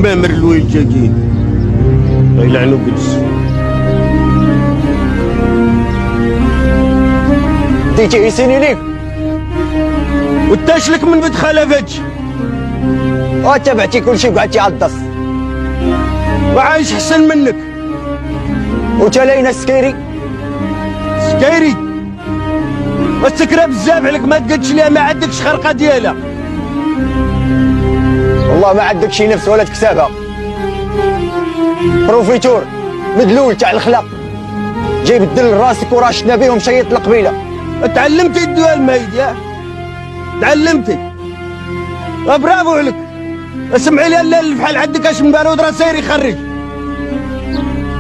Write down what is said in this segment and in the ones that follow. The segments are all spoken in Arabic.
مامر الويل جاكين غيلعنو قدس. ديتي يسيني ليك وتاش لك من بد خلفتش وتبعتي كل شيء وقعدتي على الدص وعايش حسن منك. وتلاينا السكيري سكيري والسكرة بزاف عليك ما تقدش ليها، ما عندكش خرقة ديالها. والله ما عندك شي نفس ولا تكسبها. بروفيتور مدلول تاع الخلق جايب الدل راسك وراشدنا بيهم شيط القبيله. تعلمتي الدواء الميت يا تعلمتي. برافو عليك. اسمعي لي الليل بحال عندك اش من بارود راه ساير يخرج.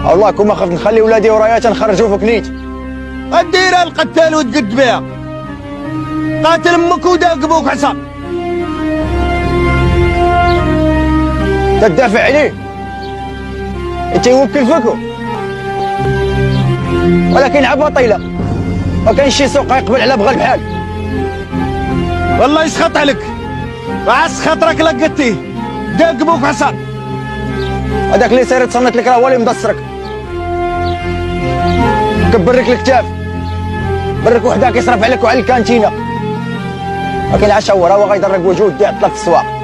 والله كون خفت نخلي ولادي ورايا تنخرجوا في كنيت. الديره القتال وتقد بها قاتل امك وداق ابوك عصا. تدافع عليه انت يوكل فيكو، ولكن عبا طيله ما كاينش شي سوق يقبل على بغى البحال. والله يسخط عليك وعس خاطرك لقيتيه داق ابوك عصا. هذاك اللي سير تصنت لك راه هو اللي مدسرك. كبرك الكتاف برك وحدك يصرف عليك وعلى الكانتينه، ولكن العشاء هو راه غيدرك وجود يعطلك في السواق.